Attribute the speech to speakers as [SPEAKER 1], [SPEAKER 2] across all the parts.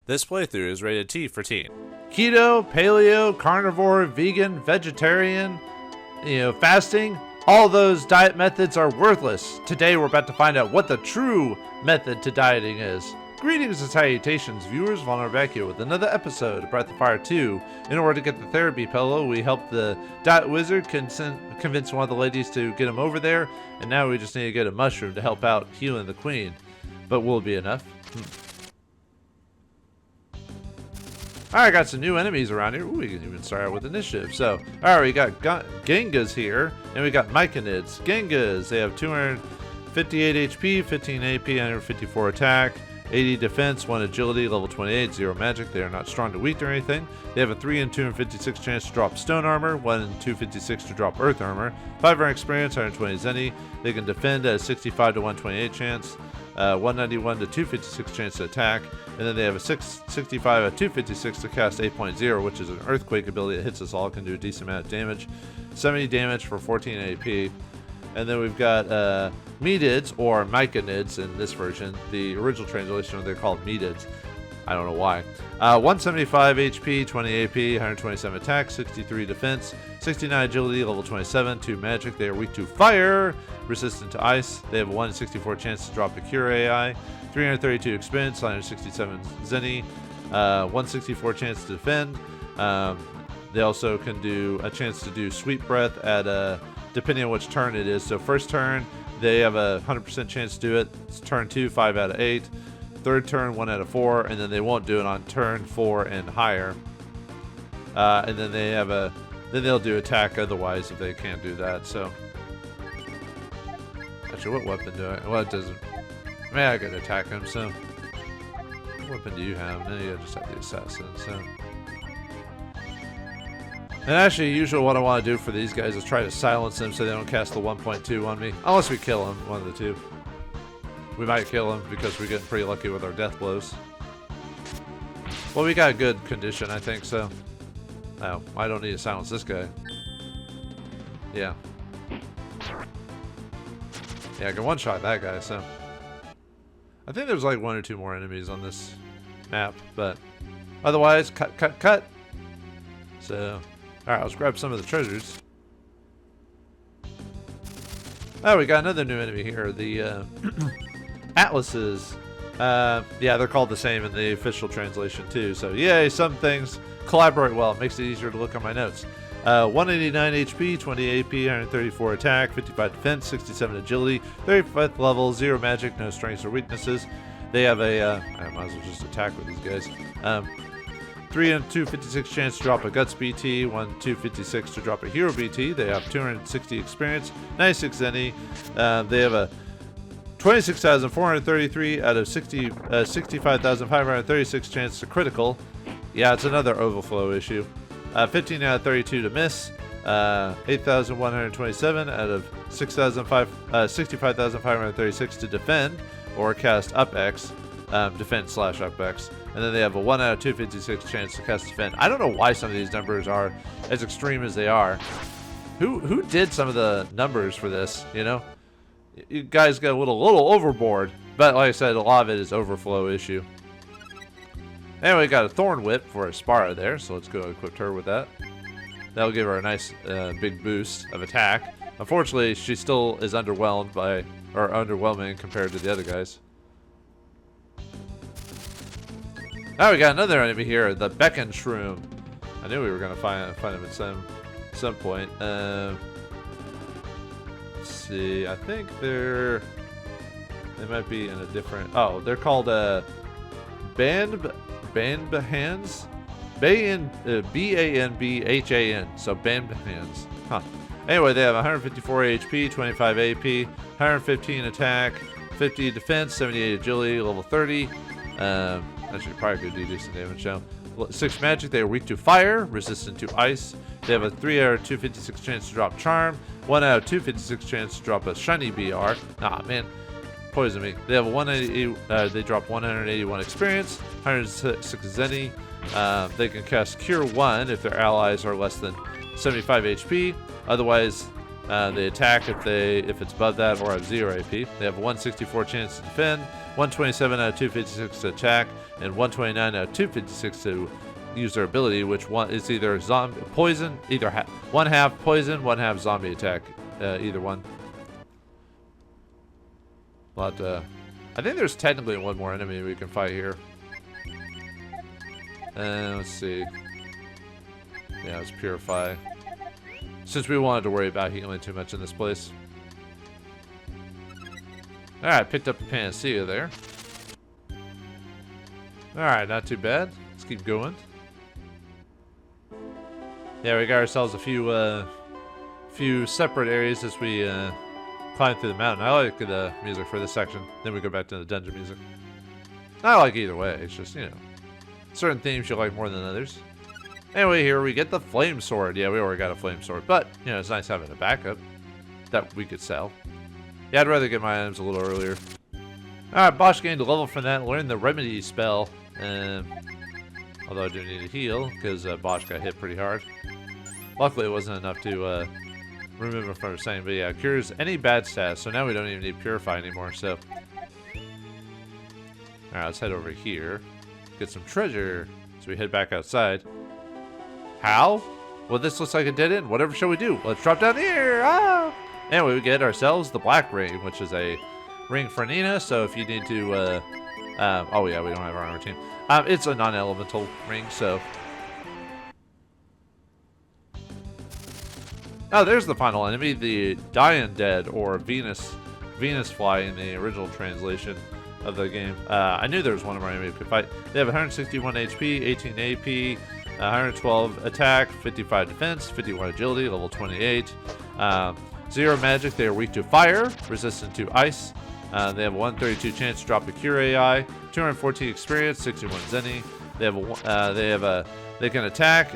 [SPEAKER 1] This playthrough is rated T for teen.
[SPEAKER 2] Keto, paleo, carnivore, vegan, vegetarian, fasting, all those diet methods are worthless. Today we're about to find out what the true method to dieting is. Greetings and salutations, viewers. Vauldemare back here with another episode of Breath of Fire 2. In order to get the therapy pillow, we helped the diet wizard convince one of the ladies to get him over there, and now we just need to get a mushroom to help out healing the queen. But will it be enough? Alright, got some new enemies around here. Ooh, we can even start out with initiative. So, alright, we got Gengas here, and we got Myconids. Gengas, they have 258 HP, 15 AP, 154 attack, 80 defense, 1 agility, level 28, 0 magic. They are not strong to weak or anything. They have a 3 in 256 chance to drop stone armor, 1 in 256 to drop earth armor, 5 rank experience, 120 zenny. They can defend at a 65 to 128 chance, 191 to 256 chance to attack, and then they have a 65 at 256 to cast 8.0, which is an earthquake ability that hits us all, can do a decent amount of damage, 70 damage for 14 AP. And then we've got Metids, or Myconids in this version. The original translation, they're called Metids. I don't know why. 175 HP, 20 AP, 127 attack, 63 defense, 69 agility, level 27, 2 magic. They are weak to fire, resistant to ice. They have a 1 in 64 chance to drop a cure AI, 332 experience, 167 zenny, 164 chance to defend. They also can do a chance to do sweet breath at depending on which turn it is. So first turn, they have a 100% chance to do it. It's turn 2, 5 out of 8. Third turn, 1 out of 4, and then they won't do it on turn 4 and higher. And then then they'll do attack otherwise if they can't do that. So actually, what weapon do I? Well, it doesn't. I mean, I could attack him. So what weapon do you have? No, you just have the assassin. So. And actually, usually what I want to do for these guys is try to silence them so they don't cast the 1.2 on me. Unless we kill them, one of the two. We might kill him because we're getting pretty lucky with our death blows. Well, we got a good condition, I think, so. Oh, I don't need to silence this guy. Yeah. Yeah, I can one-shot that guy, so. I think there's like 1 or 2 more enemies on this map, but otherwise, cut. So. Alright, let's grab some of the treasures. Oh, we got another new enemy here. The Atlases. Yeah, they're called the same in the official translation too. So, yay, some things collaborate well. It makes it easier to look on my notes. 189 HP, 20 AP, 134 attack, 55 defense, 67 agility, 35th level, 0 magic, no strengths or weaknesses. They have a, I might as well just attack with these guys. 3 in 256 chance to drop a Guts BT, 1 256 to drop a Hero BT. They have 260 experience, 96 zenny. They have a 26,433 out of 65,536 chance to critical. Yeah, it's another overflow issue. 15 out of 32 to miss. 8,127 out of 65,536 to defend or cast up X, defense / up X. And then they have a 1 out of 256 chance to cast defend. I don't know why some of these numbers are as extreme as they are. Who did some of the numbers for this, you know? You guys got a little overboard. But like I said, a lot of it is overflow issue. Anyway, got a Thorn Whip for Aspara there, so let's go equip her with that. That'll give her a nice big boost of attack. Unfortunately, she still is underwhelming compared to the other guys. Oh, we got another enemy here, the Beacon Shroom. I knew we were gonna find him at some point. Let's see. I think they might be in a different. Oh, they're called Banbahans. B-A-N-B-H-A-N. So Banbahans. Huh. Anyway, they have 154 HP, 25 AP, 115 attack, 50 defense, 78 agility, level 30. Actually, probably could do decent damage now. 6 magic. They are weak to fire, resistant to ice. They have a 3 out of 256 chance to drop charm, 1 out of 256 chance to drop a shiny BR. Nah, man, poison me. They have a 180. They drop 181 experience, 106 zenny. They can cast Cure 1 if their allies are less than 75 HP. Otherwise, they attack if it's above that or have 0 AP. They have a 164 chance to defend, 127 out of 256 to attack, and 129 out of 256 to use their ability, which one is either zombie poison, either one half poison, one half zombie attack, either one. But I think there's technically one more enemy we can fight here. Let's see. Yeah, let's purify. Since we wanted to worry about healing too much in this place. Alright, picked up the panacea there. Alright, not too bad. Let's keep going. Yeah, we got ourselves a few separate areas as we climb through the mountain. I like the music for this section. Then we go back to the dungeon music. I like either way. It's just, you know, certain themes you like more than others. Anyway, here we get the flame sword. Yeah, we already got a flame sword, but, you know, it's nice having a backup that we could sell. Yeah, I'd rather get my items a little earlier. Alright, Bosch gained a level from that. Learned the remedy spell. Although I do need to heal, because Bosch got hit pretty hard. Luckily, it wasn't enough to remove him from saying, but yeah, cures any bad stats, so now we don't even need Purify anymore, so. Alright, let's head over here. Get some treasure. So we head back outside. How? Well, this looks like a dead end. Whatever shall we do? Let's drop down here! Ah! Anyway, we get ourselves the Black Ring, which is a ring for Nina, so if you need to, oh yeah, we don't have our armor team. It's a non-elemental ring, so. Oh, there's the final enemy, the Undead, or Venus Fly in the original translation of the game. I knew there was one of our enemies we could fight. They have 161 HP, 18 AP, 112 attack, 55 defense, 51 agility, level 28. 0 magic, they are weak to fire, resistant to ice. They have a 132 chance to drop the Cure AI, 214 experience, 61 Zenny. They can attack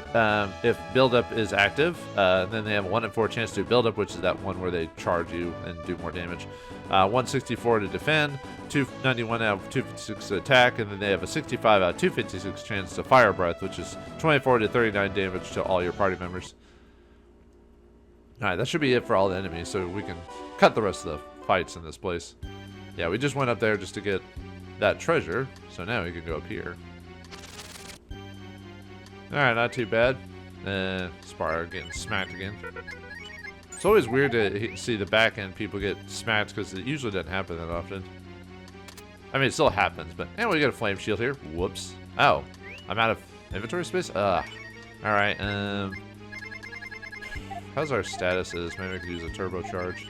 [SPEAKER 2] if buildup is active. Then they have a 1 in 4 chance to do buildup, which is that one where they charge you and do more damage. 164 to defend, 291 out of 256 to attack, and then they have a 65 out of 256 chance to fire breath, which is 24 to 39 damage to all your party members. Alright, that should be it for all the enemies, so we can cut the rest of the fights in this place. Yeah, we just went up there just to get that treasure, so now we can go up here. Alright, not too bad. Spar getting smacked again. It's always weird to see the back end people get smacked because it usually doesn't happen that often. I mean, it still happens, but anyway, we got a flame shield here. Whoops. Oh, I'm out of inventory space? Alright, how's our status is? Maybe I could use a turbocharge.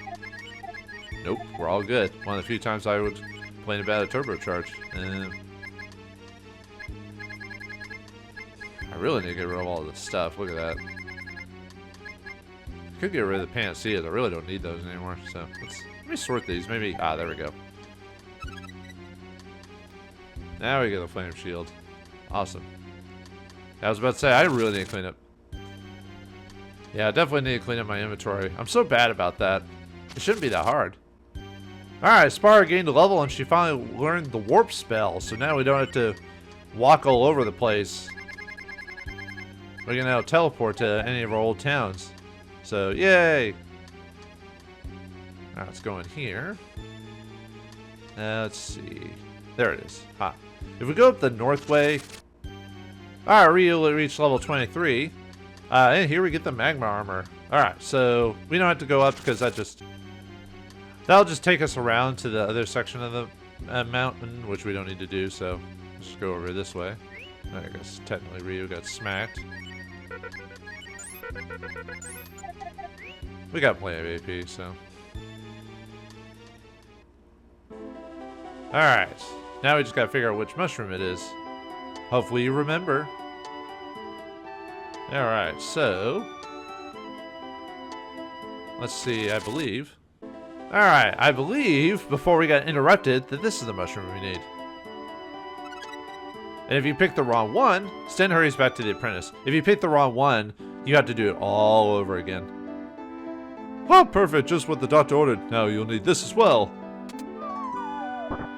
[SPEAKER 2] Nope, we're all good. One of the few times I would complain about a turbocharge. I really need to get rid of all this stuff. Look at that. I could get rid of the panaceas. I really don't need those anymore. So let me sort these. Maybe. There we go. Now we get a flame shield. Awesome. I was about to say, I really need to clean up. Yeah, I definitely need to clean up my inventory. I'm so bad about that. It shouldn't be that hard. Alright, Spara gained a level and she finally learned the warp spell. So now we don't have to walk all over the place. We can now teleport to any of our old towns. So, yay! Alright, let's go in here. Let's see. There it is. If we go up the north way... Alright, Ryu reached level 23. And here we get the magma armor. Alright, so we don't have to go up because that'll just take us around to the other section of the mountain, which we don't need to do, so let's just go over this way. I guess technically Ryu got smacked. We got plenty of AP, so. Alright, now we just gotta figure out which mushroom it is. Hopefully you remember. Alright, so. Let's see, I believe. Alright, I believe, before we got interrupted, that this is the mushroom we need. And if you pick the wrong one, Sten hurries back to the apprentice. If you pick the wrong one, you have to do it all over again. Oh, perfect, just what the doctor ordered. Now you'll need this as well.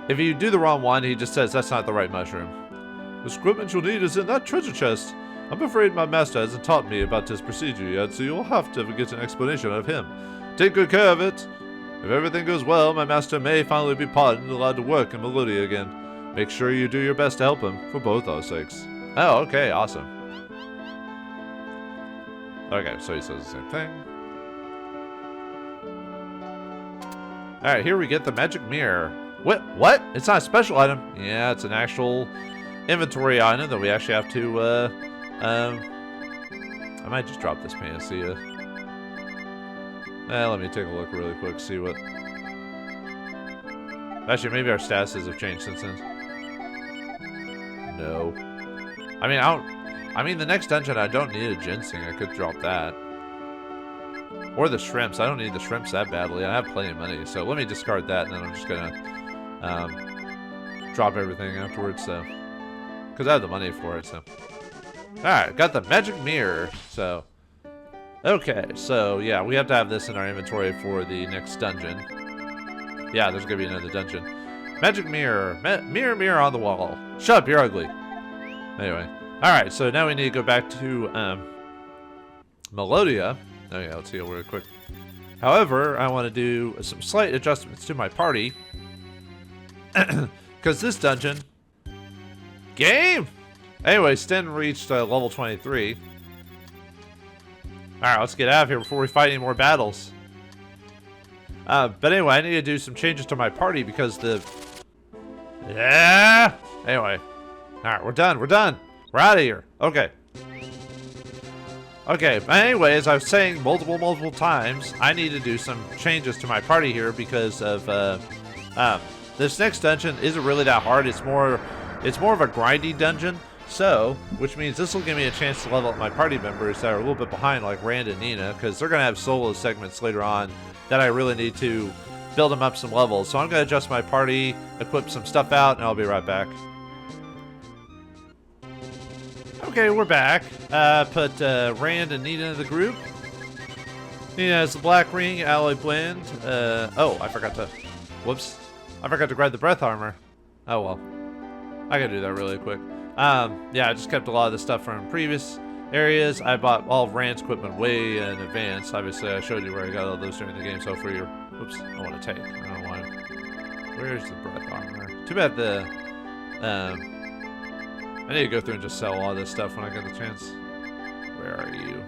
[SPEAKER 2] If you do the wrong one, he just says that's not the right mushroom. The equipment you'll need is in that treasure chest. I'm afraid my master hasn't taught me about this procedure yet, so you'll have to get an explanation of him. Take good care of it. If everything goes well, my master may finally be pardoned and allowed to work in Melodia again. Make sure you do your best to help him, for both our sakes. Oh, okay, awesome. Okay, so he says the same thing. Alright, here we get the magic mirror. What? It's not a special item. Yeah, it's an actual inventory item that we actually have to, I might just drop this panacea. Let me take a look really quick, see what... Actually, maybe our statuses have changed since then. No. I mean, the next dungeon, I don't need a ginseng. I could drop that. Or the shrimps. I don't need the shrimps that badly. I have plenty of money, so let me discard that, and then I'm just gonna drop everything afterwards, so... Because I have the money for it, so... Alright, got the magic mirror, so... Okay, so yeah, we have to have this in our inventory for the next dungeon. Yeah, there's gonna be another dungeon. Magic mirror. Mirror, mirror on the wall. Shut up, you're ugly. Anyway. Alright, so now we need to go back to Melodia. Oh yeah, let's heal really quick. However, I want to do some slight adjustments to my party. Because this dungeon... Game! Anyway, Sten reached level 23. Alright, let's get out of here before we fight any more battles. But anyway, I need to do some changes to my party because the... Yeah! Anyway. Alright, we're done. We're out of here. Okay. Okay, but anyway, as I was saying multiple times, I need to do some changes to my party here because of, this next dungeon isn't really that hard. It's more of a grindy dungeon. So, which means this will give me a chance to level up my party members that are a little bit behind, like Rand and Nina, because they're going to have solo segments later on that I really need to build them up some levels. So I'm going to adjust my party, equip some stuff out, and I'll be right back. Okay, we're back. Put Rand and Nina in the group. Nina has the black ring, alloy blend. Oh, I forgot to... Whoops. I forgot to grab the breath armor. Oh, well. I gotta do that really quick. Yeah, I just kept a lot of the stuff from previous areas. I bought all of Rand's equipment way in advance. Obviously, I showed you where I got all those during the game. So for your... Oops, I want to take. I don't want to... Where's the breath armor? Too bad the... I need to go through and just sell all this stuff when I get the chance. Where are you?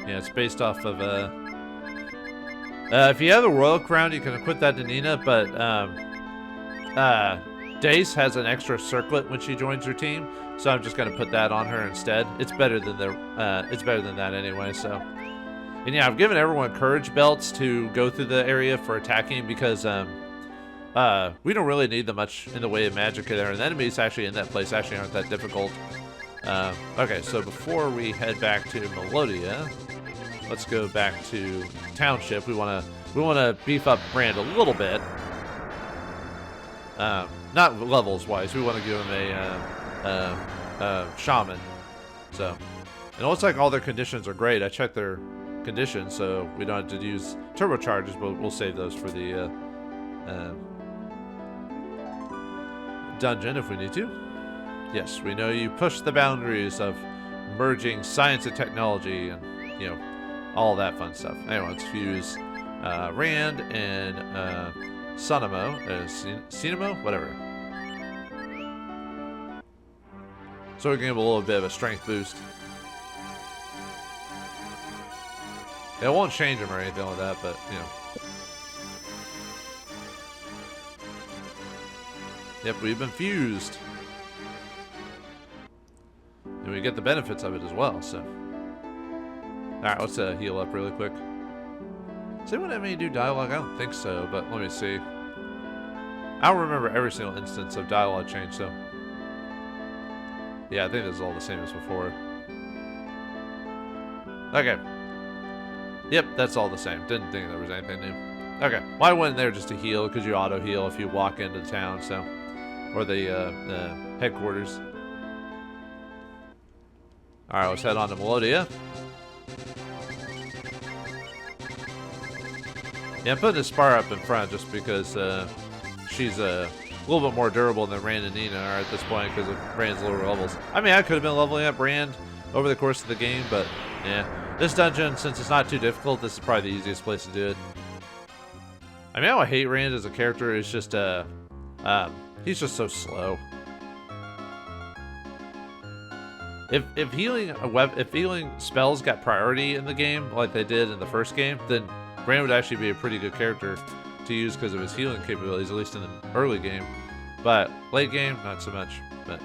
[SPEAKER 2] Yeah, it's based off of, if you have the Royal Crown, you can equip that to Nina, but, Dace has an extra circlet when she joins your team, so I'm just gonna put that on her instead. It's better than that anyway, so. And yeah, I've given everyone courage belts to go through the area for attacking because, we don't really need them much in the way of magic there, and the enemies actually in that place actually aren't that difficult. Okay, so before we head back to Melodia, let's go back to Township. We wanna beef up Brand a little bit. Not levels wise. We want to give him a shaman. So, and it looks like all their conditions are great. I checked their conditions, so we don't have to use turbochargers, but we'll save those for the dungeon if we need to. Yes, we know you push the boundaries of merging science and technology and, you know, all that fun stuff. Anyway, let's fuse Rand and Sunamo, Sinamo, whatever. So we can give a little bit of a strength boost. It won't change him or anything like that, but, you know. Yep, we've been fused. And we get the benefits of it as well, so. Alright, let's heal up really quick. Does anyone have any do dialogue? I don't think so, but let me see. I don't remember every single instance of dialogue change, so. Yeah, I think this is all the same as before. Okay. Yep, that's all the same. Didn't think there was anything new. Okay, well, I went in there just to heal, because you auto-heal if you walk into town, so. Or the headquarters. Alright, let's head on to Melodia. Yeah, I'm putting the Spar up in front just because she's a little bit more durable than Rand and Nina are at this point because of Rand's lower levels. I mean, I could have been leveling up Rand over the course of the game, but yeah. This dungeon, since it's not too difficult, this is probably the easiest place to do it. I mean, I hate Rand as a character. Is just he's just so slow. If healing spells got priority in the game like they did in the first game, then Rand would actually be a pretty good character to use because of his healing capabilities, at least in the early game. But late game, not so much. But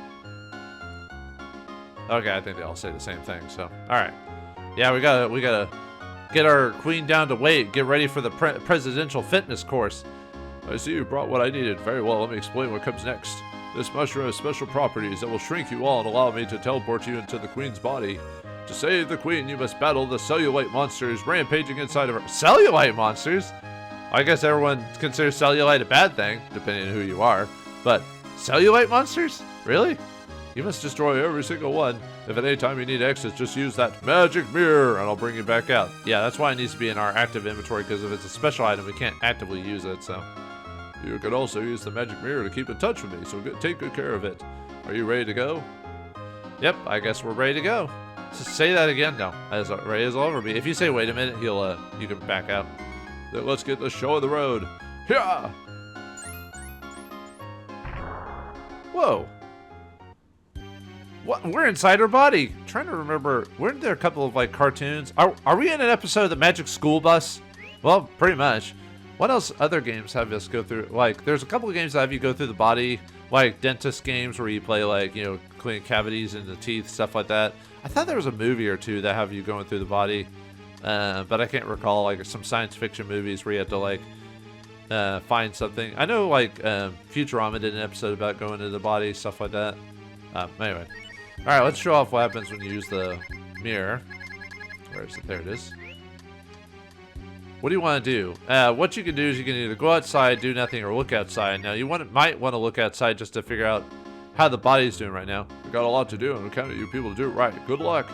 [SPEAKER 2] okay, I think they all say the same thing. So all right, yeah, we gotta get our queen down to weight. Get ready for the presidential fitness course. I see you brought what I needed. Very well. Let me explain what comes next. This mushroom has special properties that will shrink you all and allow me to teleport you into the queen's body. To save the queen, you must battle the Cellulite monsters rampaging inside of her. Cellulite monsters? I guess everyone considers Cellulite a bad thing, depending on who you are. But Cellulite monsters? Really? You must destroy every single one. If at any time you need exits, just use that magic mirror and I'll bring you back out. Yeah, that's why it needs to be in our active inventory, because if it's a special item, we can't actively use it, so. You could also use the magic mirror to keep in touch with me, so take good care of it. Are you ready to go? Yep, I guess we're ready to go. So say that again. No, as Ray is all over me. If you say wait a minute, he'll you can back out. Then let's get the show on the road. Yeah. Whoa. What? We're inside her body. I'm trying to remember. Weren't there a couple of like cartoons? Are we in an episode of the Magic School Bus? Well, pretty much. What else other games have us go through? Like, there's a couple of games that have you go through the body, like dentist games where you play, like, you know, clean cavities in the teeth, stuff like that. I thought there was a movie or two that have you going through the body, but I can't recall, like, some science fiction movies where you have to, like, find something. I know, like, Futurama did an episode about going into the body, stuff like that. Anyway. Alright, let's show off what happens when you use the mirror. Where is it? There it is. What do you want to do? What you can do is you can either go outside, do nothing, or look outside. Now, you might want to look outside just to figure out how the body's doing right now. We got a lot to do, and we count on you people to do it right. Good luck.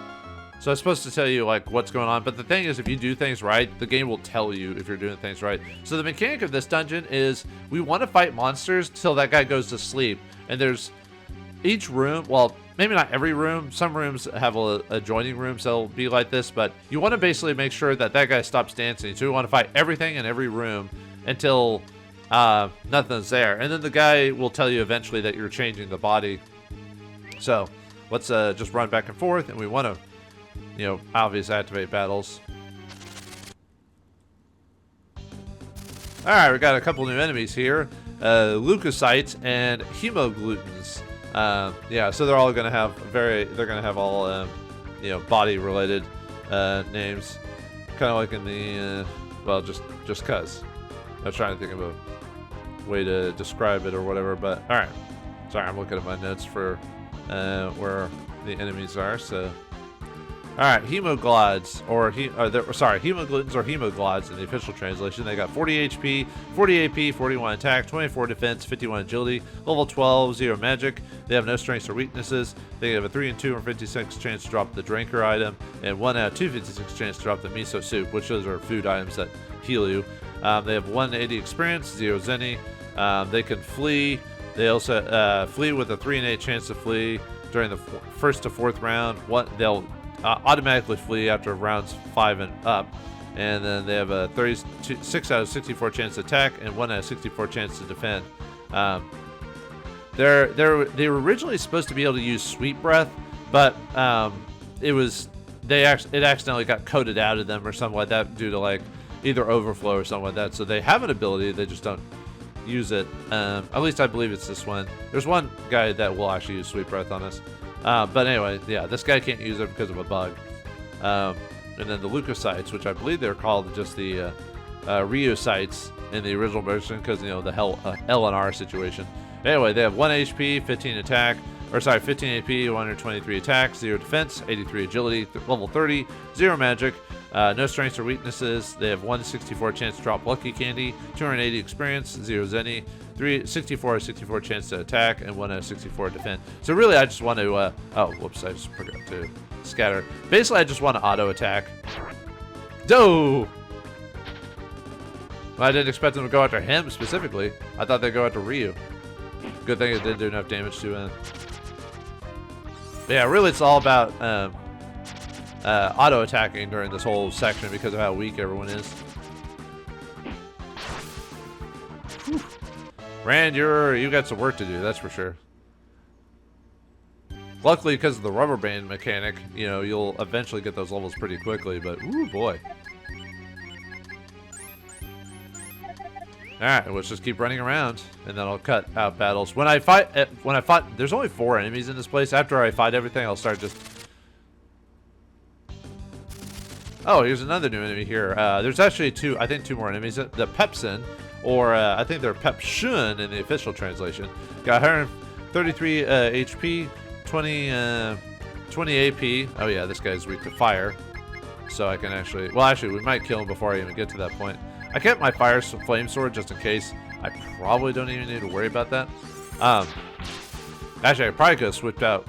[SPEAKER 2] So it's supposed to tell you, like, what's going on. But the thing is, if you do things right, the game will tell you if you're doing things right. So the mechanic of this dungeon is we want to fight monsters till that guy goes to sleep. And there's each room, well, maybe not every room. Some rooms have adjoining rooms that'll be like this, but you want to basically make sure that that guy stops dancing. So you want to fight everything in every room until nothing's there. And then the guy will tell you eventually that you're changing the body. So let's just run back and forth, and we want to, you know, obviously activate battles. Alright, we got a couple new enemies here. Leukocytes and hemoglutins. Yeah, so they're all gonna have all you know, body related names, kind of like in the well, just cuz I was trying to think of a way to describe it or whatever. But all right, sorry, I'm looking at my notes for where the enemies are. So all right, hemoglutins or hemoglutins in the official translation. They got 40 HP, 40 AP, 41 attack, 24 defense, 51 agility, level 12, 0 magic. They have no strengths or weaknesses. They have a 3 and 2 or 56 chance to drop the drinker item, and 1 out of 256 chance to drop the miso soup, which those are food items that heal you. They have 180 experience, 0 zenny. They can flee. They also flee with a 3 and 8 chance to flee during the first to fourth round. They'll automatically flee after rounds 5 and up, and then they have a 36 out of 64 chance to attack and 1 out of 64 chance to defend. They were originally supposed to be able to use sweet breath, but it accidentally got coded out of them or something like that due to like either overflow or something like that. So they have an ability, they just don't use it. At least I believe it's this one. There's one guy that will actually use sweet breath on us. But anyway, yeah, this guy can't use it because of a bug. And then the leukocytes, which I believe they're called just the Ryu-cytes in the original version because, you know, the LNR situation. Anyway, they have 1 HP, 15 attack, 15 AP, 123 attack, 0 defense, 83 agility, level 30, 0 magic, no strengths or weaknesses. They have 164 chance to drop lucky candy, 280 experience, 0 zenny, 64 chance to attack, and 1 out of 64 defend. So really, I just want to, oh, whoops, I just forgot to scatter. Basically, I just want to auto attack. Doh! Well, I didn't expect them to go after him specifically. I thought they'd go after Ryu. Good thing it didn't do enough damage to But yeah, really, it's all about auto attacking during this whole section because of how weak everyone is. Rand, you got some work to do, that's for sure. Luckily, because of the rubber band mechanic, you know, you'll eventually get those levels pretty quickly, but ooh boy. Alright, let's just keep running around, and then I'll cut out battles. When I fight, there's only 4 enemies in this place. After I fight everything, I'll start just... Oh, here's another new enemy here. There's actually 2 more enemies. The Pepsin, or I think they're Pepshun in the official translation. Got 133 HP, 20 AP. Oh yeah, this guy's weak to fire. So I can actually... Well, actually, we might kill him before I even get to that point. I kept my flame sword just in case. I probably don't even need to worry about that. Actually, I probably could have switched out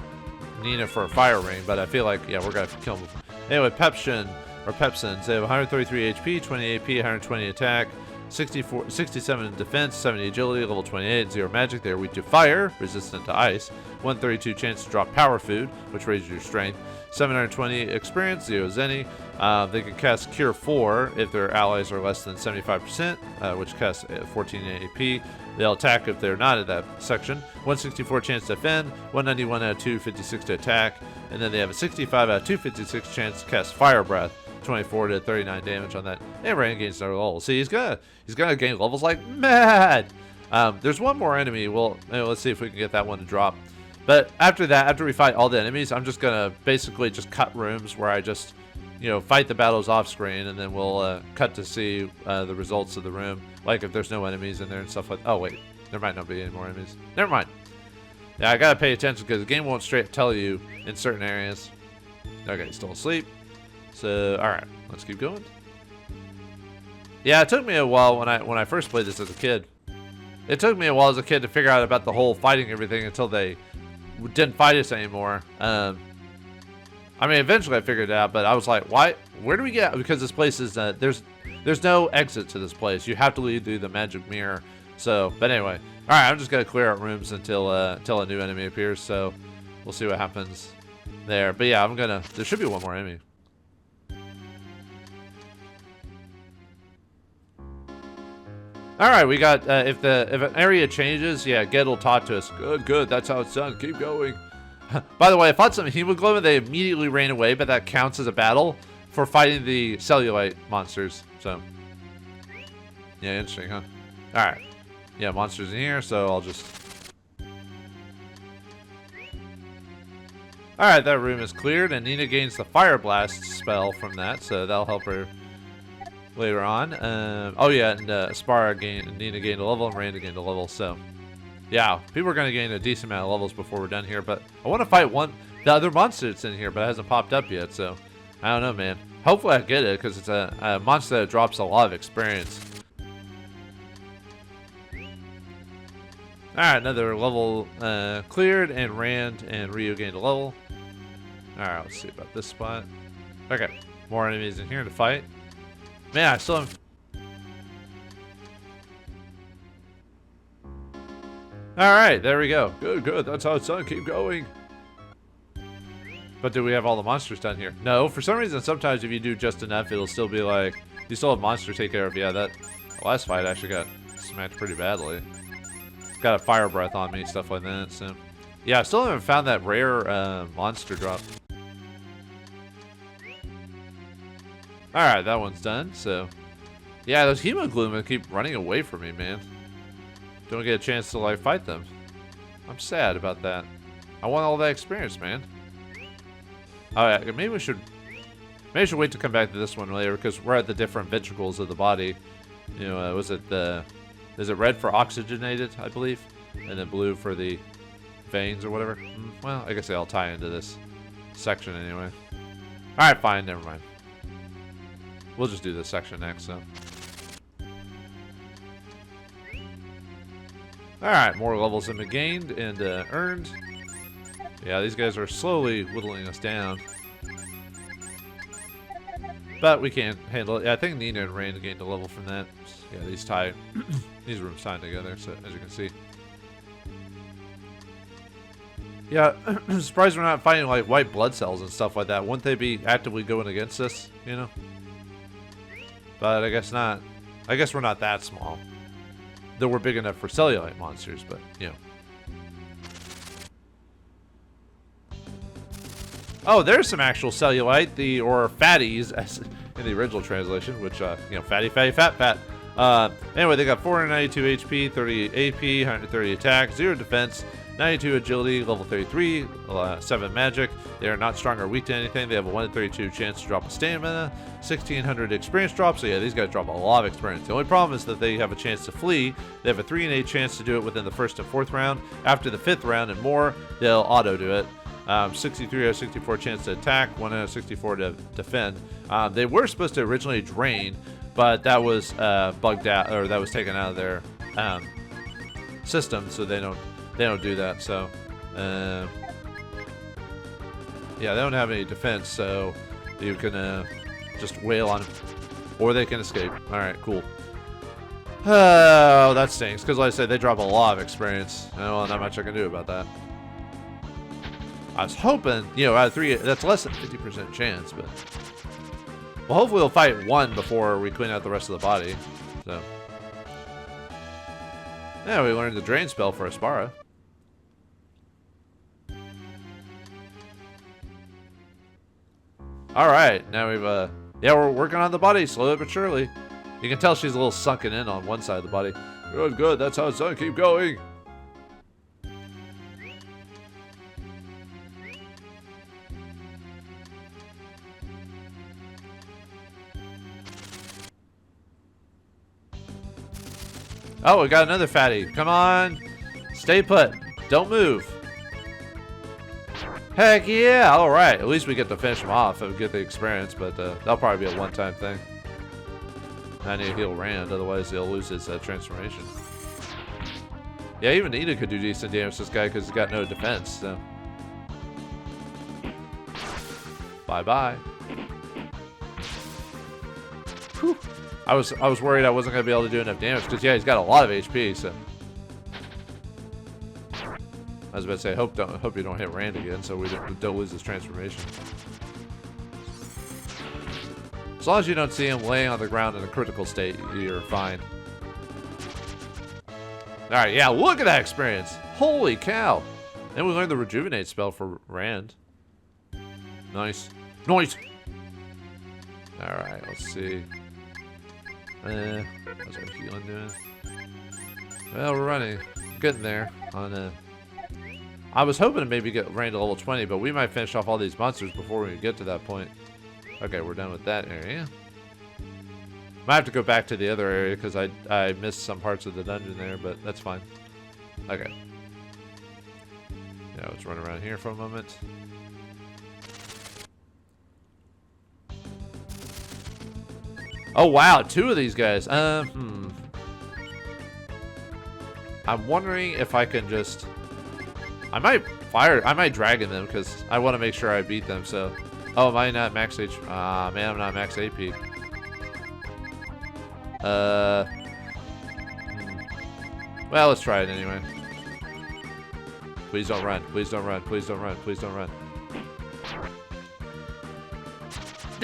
[SPEAKER 2] Nina for a fire ring, but I feel like, yeah, we're going to kill him. Anyway, Pepsin, they have 133 HP, 20 AP, 120 attack, 67 in defense, 70 agility, level 28, 0 magic. They are weak to fire, resistant to ice, 132 chance to drop power food, which raises your strength, 720 experience, 0 Zenny. They can cast Cure 4 if their allies are less than 75%, which casts 14 AP. They'll attack if they're not in that section. 164 chance to defend, 191 out of 256 to attack, and then they have a 65 out of 256 chance to cast Fire Breath, 24 to 39 damage on that. And Rand gains another level. See, he's gonna gain levels like mad. There's one more enemy. Well, let's see if we can get that one to drop. But after that, after we fight all the enemies, I'm just gonna basically just cut rooms where I just, you know, fight the battles off screen, and then we'll cut to see the results of the room, like if there's no enemies in there and stuff like. Oh wait, there might not be any more enemies. Never mind. Yeah, I gotta pay attention because the game won't straight tell you in certain areas. Okay, still asleep. So all right, let's keep going. Yeah, it took me a while when I first played this as a kid. It took me a while as a kid to figure out about the whole fighting everything until they didn't fight us anymore. I mean, eventually I figured it out, but I was like, why? Where do we get? Because this place is there's no exit to this place. You have to lead through the magic mirror. So, but anyway, all right. I'm just gonna clear out rooms until a new enemy appears. So, we'll see what happens there. But yeah, there should be one more enemy. All right, we got if an area changes, yeah, Ged will talk to us. Good. That's how it's done. Keep going. By the way, I fought some hemoglobin. They immediately ran away, but that counts as a battle for fighting the Cellulite monsters. So, yeah, interesting, huh? All right. Yeah, monsters in here, so I'll just... All right, that room is cleared, and Nina gains the Fire Blast spell from that, so that'll help her later on. Oh, yeah, and Nina gained a level, and Randa gained a level, so... Yeah, people are going to gain a decent amount of levels before we're done here, but I want to fight the other monster that's in here, but it hasn't popped up yet, so I don't know, man. Hopefully I get it, because it's a monster that drops a lot of experience. Alright, another level cleared, and Rand and Ryu gained a level. Alright, let's see about this spot. Okay, more enemies in here to fight. Man, I still have... Alright, there we go. Good. That's how it's done. Keep going. But do we have all the monsters done here? No, for some reason, sometimes if you do just enough, it'll still be like, you still have monsters to take care of. Yeah, that last fight actually got smacked pretty badly. Got a fire breath on me, stuff like that, so. Yeah, I still haven't found that rare monster drop. Alright, that one's done, so. Yeah, those hemoglobin keep running away from me, man. Don't get a chance to like fight them. I'm sad about that. I want all that experience, man. Oh yeah, maybe we should wait to come back to this one later because we're at the different ventricles of the body. You know, is it red for oxygenated, I believe, and then blue for the veins or whatever? Well, I guess they all tie into this section anyway. All right, fine, never mind. We'll just do this section next, so. Alright, more levels have been gained and earned. Yeah, these guys are slowly whittling us down. But we can't handle it. Yeah, I think Nina and Rand gained a level from that. Yeah, these rooms tied together, so as you can see. Yeah, I'm surprised we're not fighting like white blood cells and stuff like that. Wouldn't they be actively going against us, you know? But I guess not. I guess we're not that small. that were big enough for Cellulite monsters, but, you know. Oh, there's some actual Cellulite, or fatties, as in the original translation, which, you know, fatty, fatty, fat, fat. Anyway, they got 492 HP, 38 AP, 130 attack, 0 defense, 92 agility, level 33, 7 magic. They are not strong or weak to anything. They have a 1 in 32 chance to drop a stamina, 1600 experience drop. So yeah, these guys drop a lot of experience. The only problem is that they have a chance to flee. They have a 3 in 8 chance to do it within the 1st and 4th round. After the 5th round and more, they'll auto do it. 63 out of 64 chance to attack, 1 out of 64 to defend. They were supposed to originally drain, but that was bugged out, or that was taken out of their system, so they don't do that. So yeah, they don't have any defense, so you can just wail on them, or they can escape. All right, cool. Oh, that stinks, because like I said, they drop a lot of experience. Well, not much I can do about that. I was hoping, you know, out of 3, that's less than 50% chance, but well, hopefully we'll fight 1 before we clean out the rest of the body. So yeah, we learned the drain spell for Aspara. All right, now we've yeah, we're working on the body slowly but surely. You can tell she's a little sunken in on one side of the body. Good, good. That's how it's done. Keep going. Oh, we got another fatty. Come on. Stay put. Don't move. Heck yeah. All right. At least we get to finish him off and get the experience, but that'll probably be a one-time thing. I need to heal Rand, otherwise he'll lose his transformation. Yeah, even Nina could do decent damage to this guy because he's got no defense, so. Bye-bye. Whew. I was worried I wasn't going to be able to do enough damage because, yeah, he's got a lot of HP, so. I was about to say, hope you don't hit Rand again so we don't lose his transformation. As long as you don't see him laying on the ground in a critical state, you're fine. Alright, yeah, look at that experience. Holy cow. And we learned the Rejuvenate spell for Rand. Nice. Nice! Alright, let's see. How's our healing doing? Well, we're running. Getting there. I was hoping to maybe get Rand to level 20, but we might finish off all these monsters before we get to that point. Okay, we're done with that area. Might have to go back to the other area because I missed some parts of the dungeon there, but that's fine. Okay. Yeah, let's run around here for a moment. Oh wow, 2 of these guys. I'm wondering if I can just. I might dragon them because I want to make sure I beat them. So. Oh, am I not max HP? Ah, man, I'm not max AP. Well, let's try it anyway. Please don't run. Please don't run. Please don't run. Please don't run.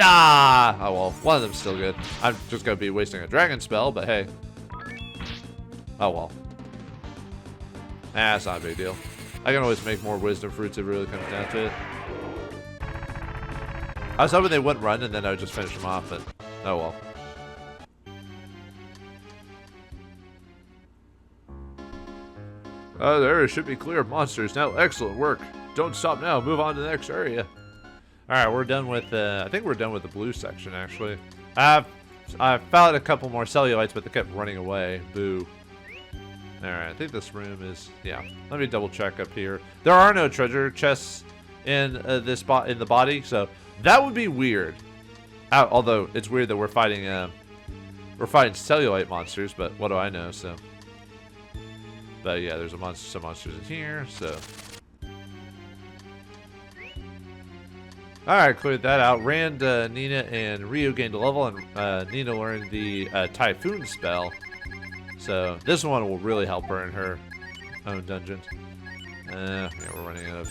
[SPEAKER 2] Ah! Oh, well, one of them's still good. I'm just going to be wasting a dragon spell, but hey. Oh, well. That's not a big deal. I can always make more wisdom fruits if it really comes down to it. I was hoping they wouldn't run and then I would just finish them off, but oh well. The area should be clear of monsters now. Excellent work. Don't stop now. Move on to the next area. Alright, we're done with, I think we're done with the blue section, actually. I found a couple more Cellulites, but they kept running away. Boo. Alright, I think this room is, yeah. Let me double check up here. There are no treasure chests in this spot in the body, so that would be weird. Although it's weird that we're fighting Cellulite monsters, but what do I know? So, but yeah, there's some monsters in here. So, all right, cleared that out. Rand, Nina, and Ryu gained a level, and Nina learned the Typhoon spell. So this one will really help her in her own dungeon. Yeah, we're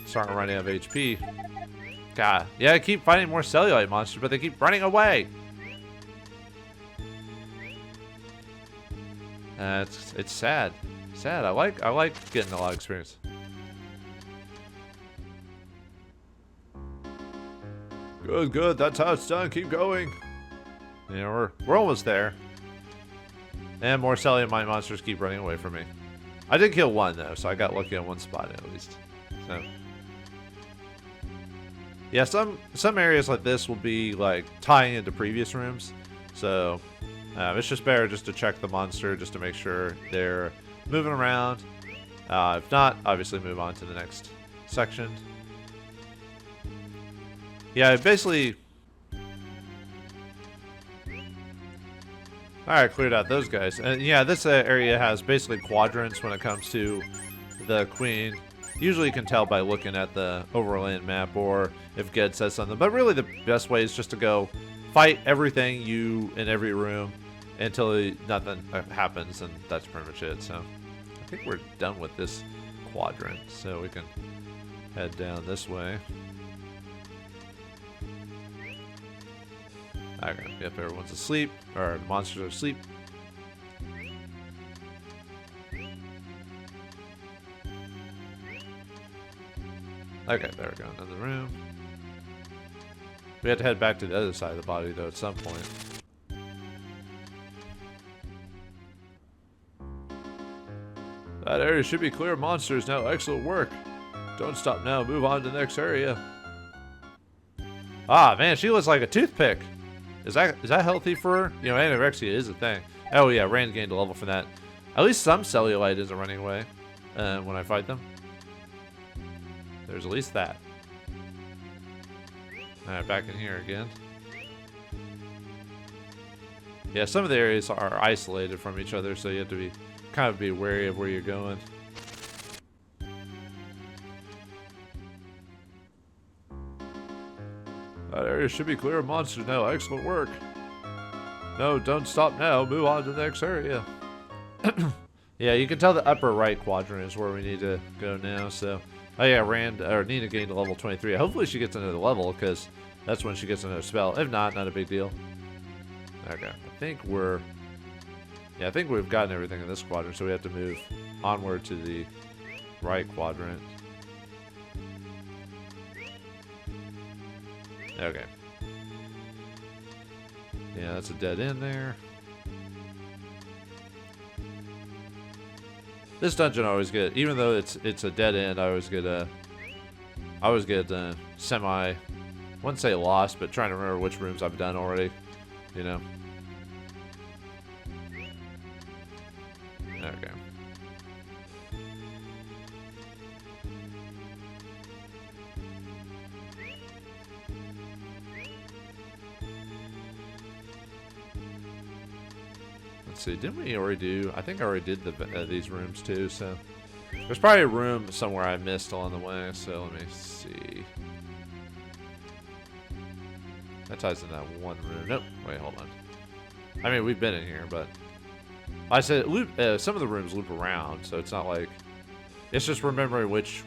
[SPEAKER 2] starting running out of HP. God, yeah, I keep fighting more Cellulite monsters, but they keep running away. It's sad. Sad. I like getting a lot of experience. Good, good. That's how it's done. Keep going. You know, we're almost there. And more Cellulite monsters keep running away from me. I did kill one though, so I got lucky on one spot at least. So yeah, some areas like this will be like tying into previous rooms. So it's just better just to check the monster just to make sure they're moving around. If not, obviously move on to the next section. Yeah, basically. Alright, cleared out those guys. And yeah, this area has basically quadrants when it comes to the queen. Usually you can tell by looking at the overland map or if Ged says something. But really the best way is just to go fight everything in every room until nothing happens, and that's pretty much it. So I think we're done with this quadrant. So we can head down this way. Okay, yep, everyone's asleep, or the monsters are asleep. Okay, there we go, another room. We have to head back to the other side of the body, though, at some point. That area should be clear of monsters now. Excellent work. Don't stop now. Move on to the next area. Ah, man, she looks like a toothpick. Is that healthy for her? You know, anorexia is a thing. Oh yeah, Rand gained a level for that. At least some Cellulite isn't running away when I fight them. There's at least that. Alright, back in here again. Yeah, some of the areas are isolated from each other, so you have to kind of be wary of where you're going. That area should be clear of monsters now. Excellent work. No, don't stop now. Move on to the next area. Yeah, you can tell the upper right quadrant is where we need to go now. So, oh yeah, Nina gained to level 23. Hopefully she gets another level, because that's when she gets another spell. If not a big deal. Okay, I think we've gotten everything in this quadrant, so we have to move onward to the right quadrant. Okay. Yeah, that's a dead end there. This dungeon I always get, even though it's a dead end, I always get semi, I wouldn't say lost, but trying to remember which rooms I've done already, you know. Okay. Let's see, didn't we already do... I think I already did these rooms too, so... There's probably a room somewhere I missed along the way, so let me see. That ties in that one room. Nope. Wait, hold on. I mean, we've been in here, but... I said loop. Some of the rooms loop around, so it's not like... It's just remembering which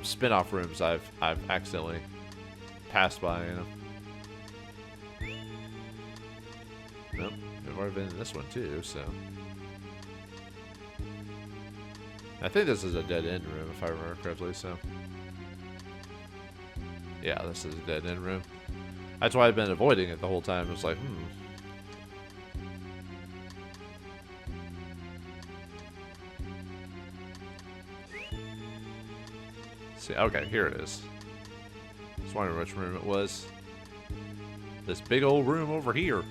[SPEAKER 2] spin-off rooms I've accidentally passed by, you know. Nope. I've already been in this one too, so... I think this is a dead-end room, if I remember correctly, so... Yeah, this is a dead-end room. That's why I've been avoiding it the whole time. It was like, See, okay, here it is. Just wondering which room it was. This big old room over here.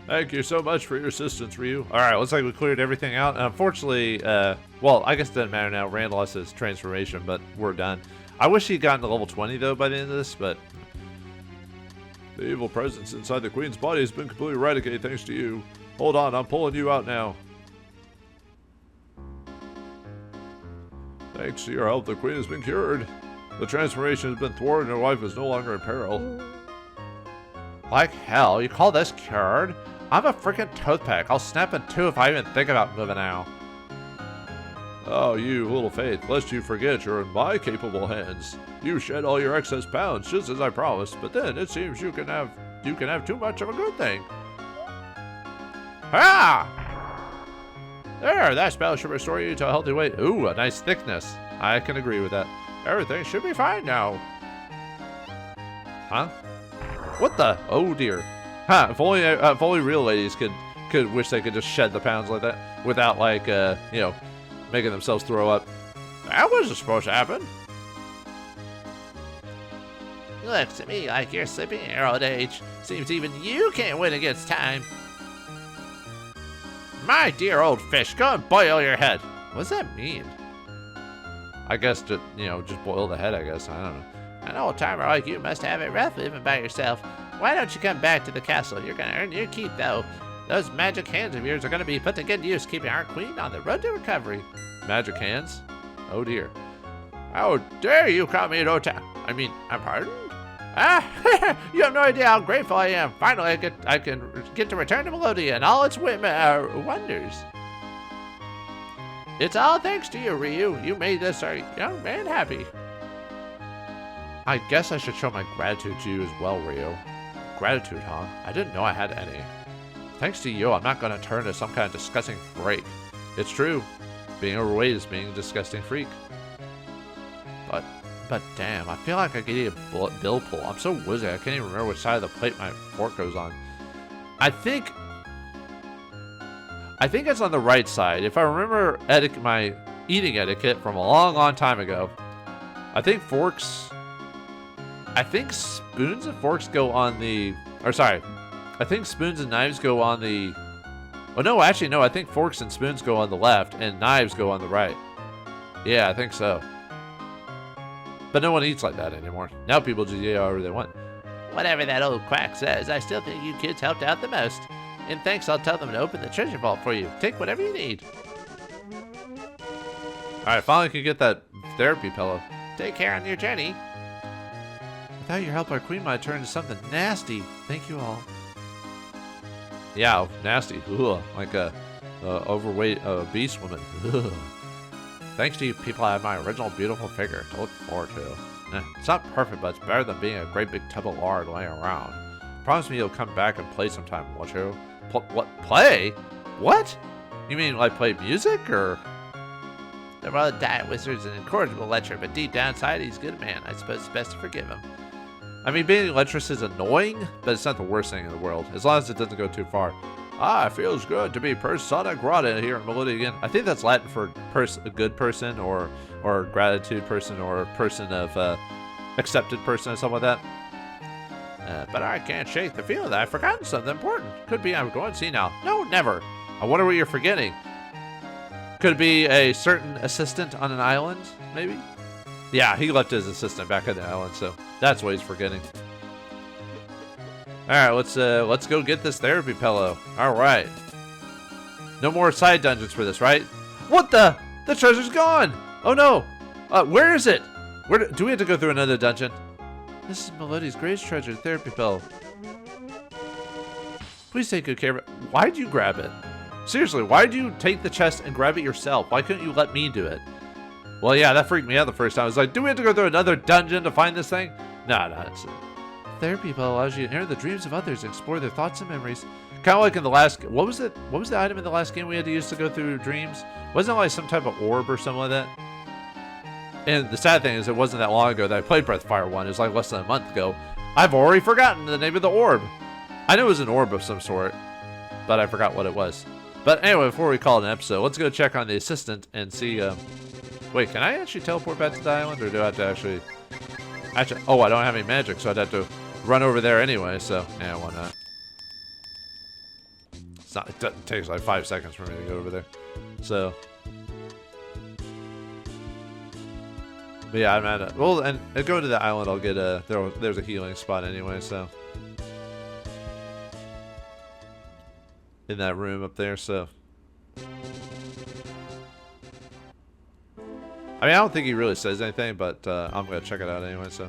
[SPEAKER 2] Thank you so much for your assistance, Ryu. Alright, looks like we cleared everything out. And unfortunately, well, I guess it doesn't matter now. Rand lost his transformation, but we're done. I wish he'd gotten to level 20, though, by the end of this, but... The evil presence inside the Queen's body has been completely eradicated thanks to you. Hold on, I'm pulling you out now. Thanks to your help, the Queen has been cured. The transformation has been thwarted and her life is no longer in peril. Like hell, you call this cured? I'm a freaking toothpick. I'll snap in two if I even think about moving out. Oh, you little faith, lest you forget you're in my capable hands. You shed all your excess pounds just as I promised, but then it seems you can have you can have too much of a good thing. Ah! There, that spell should restore you to a healthy weight. Ooh, a nice thickness. I can agree with that. Everything should be fine now. Huh? What the? Oh dear. Huh, if only real ladies could wish they could just shed the pounds like that without like, you know, making themselves throw up. That wasn't supposed to happen.
[SPEAKER 3] Looks to me like you're slipping in your old age. Seems even you can't win against time.
[SPEAKER 2] My dear old fish, go and boil your head. What does that mean? I guess just, you know, just boil the head, I guess. I don't know.
[SPEAKER 3] An old timer like you must have it rough living by yourself. Why don't you come back to the castle? You're gonna earn your keep, though. Those magic hands of yours are gonna be put to good use, keeping our queen on the road to recovery.
[SPEAKER 2] Magic hands? Oh dear.
[SPEAKER 3] How dare you call me an Ota? I'm pardoned? Ah, you have no idea how grateful I am. Finally, I can get to return to Melodia and all its wonders. It's all thanks to you, Ryu. You made this our young man happy.
[SPEAKER 2] I guess I should show my gratitude to you as well, Ryu. Gratitude, huh? I didn't know I had any. Thanks to you, I'm not going to turn into some kind of disgusting freak. It's true. Being overweight is being a disgusting freak. But damn, I feel like I could eat a bill pull. I'm so woozy, I can't even remember which side of the plate my fork goes on. I think it's on the right side. If I remember my eating etiquette from a long, long time ago, I think spoons and forks go on the, I think spoons and knives go on the, well, no, actually, no, I think forks and spoons go on the left and knives go on the right. Yeah, I think so. But no one eats like that anymore. Now people just eat however they want.
[SPEAKER 3] Whatever that old quack says, I still think you kids helped out the most. And thanks, I'll tell them to open the treasure vault for you. Take whatever you need.
[SPEAKER 2] Alright, finally can get that therapy pillow.
[SPEAKER 3] Take care on your journey.
[SPEAKER 2] Without your help, our queen might turn into something nasty. Thank you all. Yeah, nasty. Ugh, like a overweight obese woman. Ugh. Thanks to you people, I have my original beautiful figure to look forward to. It's not perfect, but it's better than being a great big tub of lard laying around. Promise me you'll come back and play sometime, won't you? What? Play? What? You mean like play music, or?
[SPEAKER 3] The royal diet wizard's an incorrigible lecher, but deep down inside he's a good man. I suppose it's best to forgive him.
[SPEAKER 2] I mean, being lecherous is annoying, but it's not the worst thing in the world, as long as it doesn't go too far. Ah, it feels good to be persona grata here in Melodia again. I think that's Latin for a good person, or gratitude person, or person of accepted person, or something like that.
[SPEAKER 3] But I can't shake the feeling that I've forgotten something important. Could be I'm going to see now.
[SPEAKER 2] No, never. I wonder what you're forgetting. Could it be a certain assistant on an island, maybe? Yeah, he left his assistant back on the island, so that's what he's forgetting. Alright, let's go get this therapy pillow. Alright. No more side dungeons for this, right? What the? The treasure's gone! Oh no! Where is it? Do we have to go through another dungeon? This is Melodia's greatest treasure, the therapy pillow. Please take good care of it. Why'd you grab it? Seriously, why'd you take the chest and grab it yourself? Why couldn't you let me do it? Well, yeah, that freaked me out the first time. I was like, do we have to go through another dungeon to find this thing? No, it's... Therapy pillow allows you to enter the dreams of others and explore their thoughts and memories. Kind of like in the last... What was the item in the last game we had to use to go through dreams? Wasn't it like some type of orb or something like that? And the sad thing is, it wasn't that long ago that I played Breath of Fire 1. It was like less than a month ago. I've already forgotten the name of the orb. I knew it was an orb of some sort, but I forgot what it was. But anyway, before we call it an episode, let's go check on the assistant and see... Wait, can I actually teleport back to the island, or do I have to actually... Oh, I don't have any magic, so I'd have to run over there anyway, so... Yeah, why not? It takes like 5 seconds for me to go over there. So... But yeah, I'm at it. Well, and going to the island, I'll get a... There's a healing spot anyway, so... In that room up there, so... I mean, I don't think he really says anything, but I'm going to check it out anyway, so...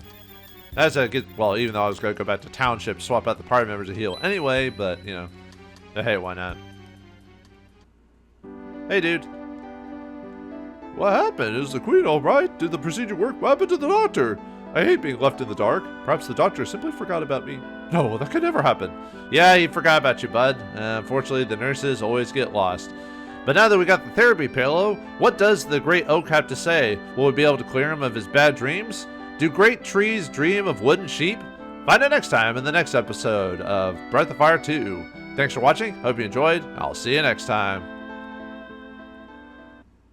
[SPEAKER 2] As I get... Well, even though I was going to go back to Township, swap out the party members to heal anyway, but, you know... Hey, why not? Hey, dude. What happened? Is the queen alright? Did the procedure work? What happened to the doctor? I hate being left in the dark. Perhaps the doctor simply forgot about me. No, that could never happen. Yeah, he forgot about you, bud. Unfortunately, the nurses always get lost. But now that we got the therapy pillow, what does the great oak have to say? Will we be able to clear him of his bad dreams? Do great trees dream of wooden sheep? Find out next time in the next episode of Breath of Fire 2. Thanks for watching. Hope you enjoyed. I'll see you next time.